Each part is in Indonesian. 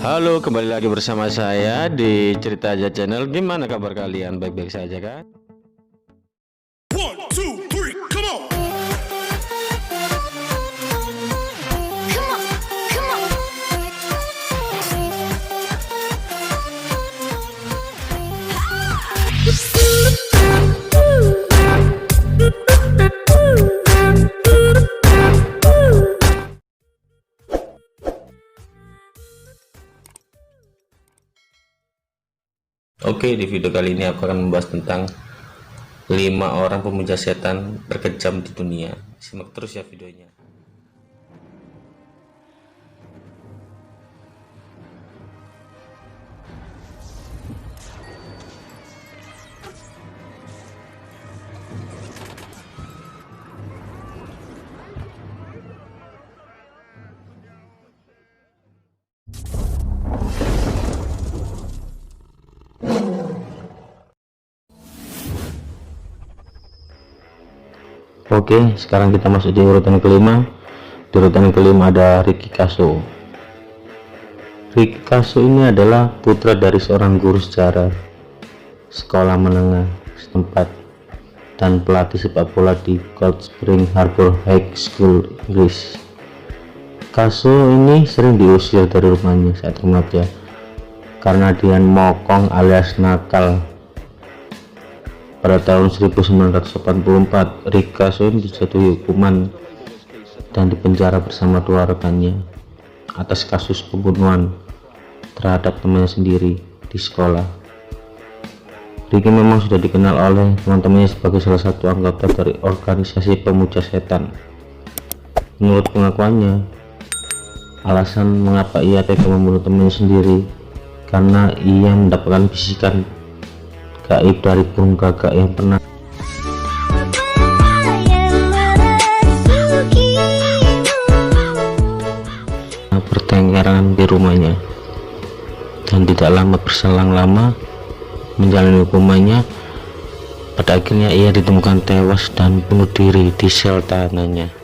Halo, kembali lagi bersama saya di Cerita Aja Channel. Gimana kabar kalian? Baik-baik saja kan? One, two, three, come on. Oke, di video kali ini aku akan membahas tentang 5 orang pemuja setan terkejam di dunia. Simak terus ya videonya. Oke, sekarang kita masuk di urutan kelima. Di urutan kelima ada Ricky Kasso. Ricky Kasso ini adalah putra dari seorang guru sejarah sekolah menengah setempat dan pelatih sepak bola di Cold Spring Harbor High School, Inggris. Kasso ini sering diusir dari rumahnya saat remaja karena dia mokong alias nakal. Pada tahun 1984, Ricky Kasso dijatuhi hukuman dan dipenjara bersama 2 rekannya atas kasus pembunuhan terhadap temannya sendiri di sekolah. Ricky memang sudah dikenal oleh teman-temannya sebagai salah satu anggota dari organisasi pemuja setan. Menurut pengakuannya, alasan mengapa ia tega membunuh temannya sendiri karena ia mendapatkan bisikan gaib dari burung gagak yang pernah bertengkaran di rumahnya, dan tidak lama berselang lama menjalani hukumannya. Pada akhirnya ia ditemukan tewas dan bunuh diri di sel tahanannya.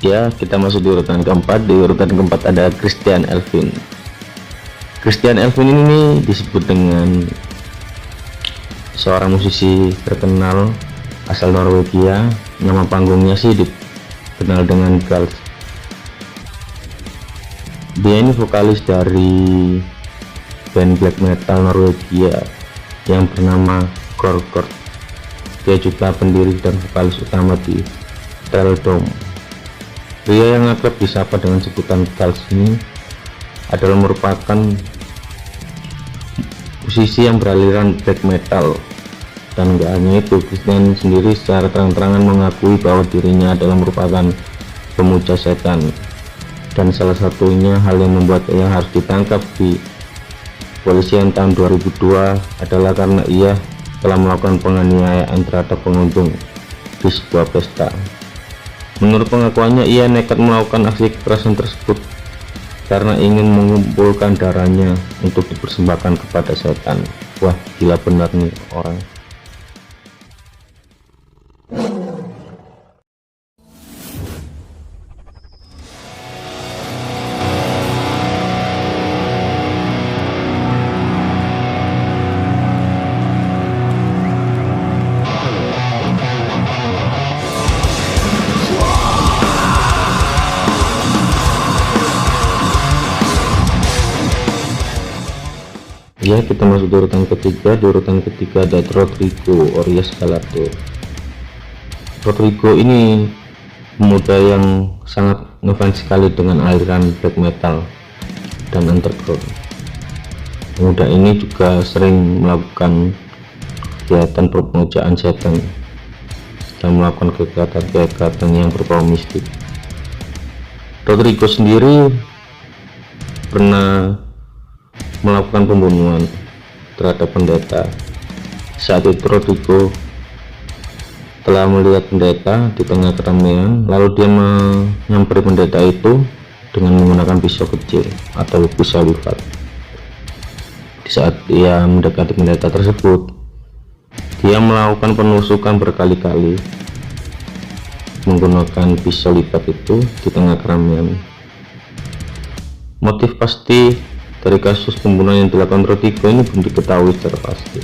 Ya, kita masuk di urutan keempat. Di urutan keempat ada Christian Elfin. Christian Elfin ini disebut dengan seorang musisi terkenal asal Norwegia. Nama panggungnya sih dikenal dengan Gals. Dia ini vokalis dari band black metal Norwegia yang bernama Gorgoroth. Dia juga pendiri dan vokalis utama di Teldom. Pria yang akrab disapa dengan sebutan Gals ini adalah merupakan musisi yang beraliran black metal. Dan gak hanya itu, Christian sendiri secara terang-terangan mengakui bahwa dirinya adalah merupakan pemuja setan, dan salah satunya hal yang membuat ia harus ditangkap di kepolisian tahun 2002 adalah karena ia telah melakukan penganiayaan terhadap pengunjung di sebuah pesta. Menurut pengakuannya, ia nekat melakukan aksi kekerasan tersebut karena ingin mengumpulkan darahnya untuk dipersembahkan kepada setan. Wah, gila benar nih orang. Ya, kita masuk di urutan ketiga. Di urutan ketiga ada Rodrigo Arias Gallardo. Rodrigo ini pemuda yang sangat ngefans sekali dengan aliran black metal dan underground. Pemuda ini juga sering melakukan kegiatan pemujaan setan dan melakukan kegiatan-kegiatan yang berbau mistik. Rodrigo sendiri pernah melakukan pembunuhan terhadap pendeta. Saat itu Rodrigo telah melihat pendeta di tengah keramaian, lalu dia menyamperin pendeta itu dengan menggunakan pisau kecil atau pisau lipat. Di saat ia mendekati pendeta tersebut, dia melakukan penusukan berkali-kali menggunakan pisau lipat itu di tengah keramaian. Motif pasti dari kasus pembunuhan yang dilakukan Rodrigo ini belum diketahui secara pasti.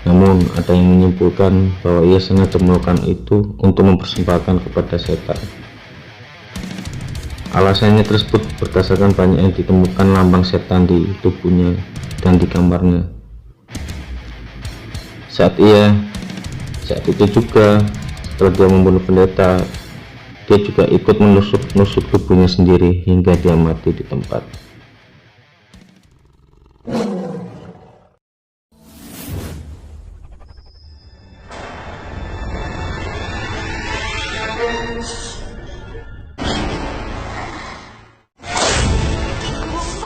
Namun ada yang menyimpulkan bahwa ia sengaja melakukan itu untuk mempersembahkan kepada setan. Alasannya tersebut berdasarkan banyak yang ditemukan lambang setan di tubuhnya dan di kamarnya. Saat itu juga setelah dia membunuh pendeta, dia juga ikut menusuk tubuhnya sendiri hingga dia mati di tempat.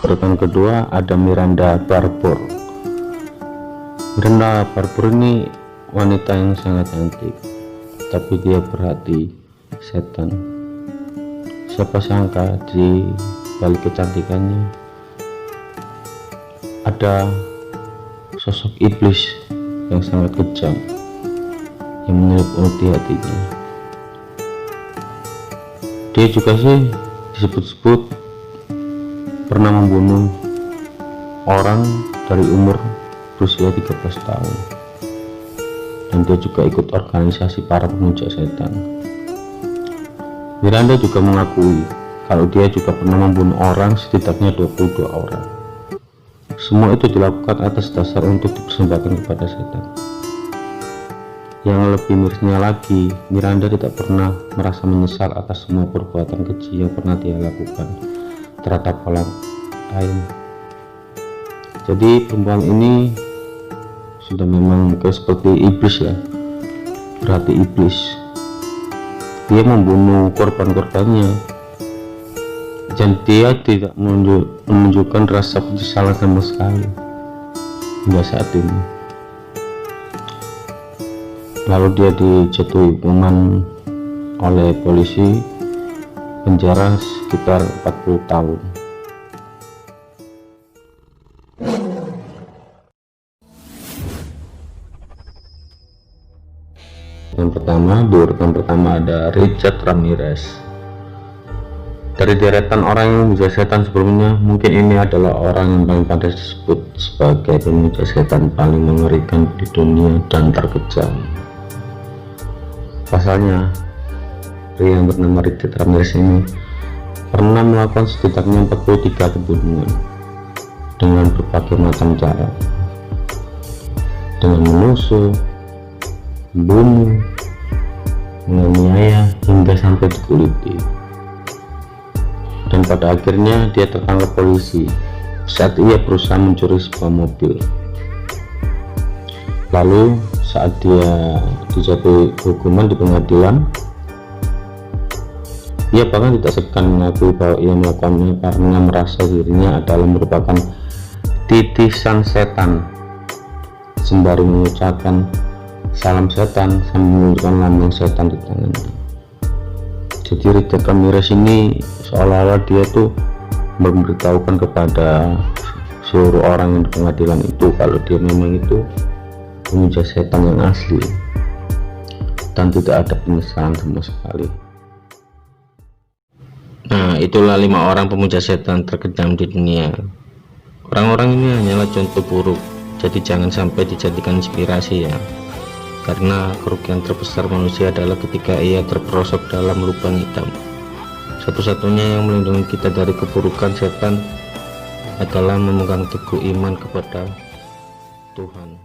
Urutan kedua ada Miranda Barbour. Miranda Barbour ini wanita yang sangat cantik, tapi dia berhati setan. Siapa sangka di balik kecantikannya ada sosok iblis yang sangat kejam yang menyelimuti hatinya. Dia juga sih disebut-sebut pernah membunuh orang dari umur berusia 13 tahun, dan dia juga ikut organisasi para pemuja setan. Miranda juga mengakui kalau dia juga pernah membunuh orang setidaknya 22 orang. Semua itu dilakukan atas dasar untuk dipersembahkan kepada setan. Yang lebih mirisnya lagi, Miranda tidak pernah merasa menyesal atas semua perbuatan keji yang pernah dia lakukan terhadap orang lain. Jadi perempuan ini sudah memang seperti iblis ya, berarti iblis. Dia membunuh korban-korbannya dan dia tidak menunjukkan rasa penyesalan sama sekali hingga saat ini. Lalu dia dijatuhi hukuman oleh polisi penjara sekitar 40 tahun. Yang pertama, di urutan pertama ada Richard Ramirez. Dari deretan orang yang memuja setan sebelumnya, mungkin ini adalah orang yang paling pantas disebut sebagai pemuja setan paling mengerikan di dunia dan terkejam. Pasalnya, pria yang bernama Richard Ramirez ini pernah melakukan setidaknya 43 pembunuhan dengan berbagai macam cara, dengan menusuk, membunuh, menganiaya hingga sampai dikuliti. Dan pada akhirnya dia tertangkap polisi saat ia berusaha mencuri sebuah mobil. Lalu saat dia dijatuhi hukuman di pengadilan, ia bahkan tidak segan mengakui bahwa ia melakukannya karena merasa dirinya adalah merupakan titisan setan, sembari mengucapkan salam setan sambil menunjukkan lambang setan di tangannya. Jadi Richard Ramirez ini seolah-olah dia tuh memberitahukan kepada seluruh orang yang di pengadilan itu kalau dia memang itu pemuja setan yang asli dan tidak ada penyesalan sama sekali. Nah, itulah 5 orang pemuja setan terkejam di dunia. Orang-orang ini hanyalah contoh buruk, jadi jangan sampai dijadikan inspirasi ya. Karena kerugian terbesar manusia adalah ketika ia terperosok dalam lubang hitam. Satu-satunya yang melindungi kita dari keburukan setan adalah memegang teguh iman kepada Tuhan.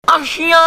Konnichiwa.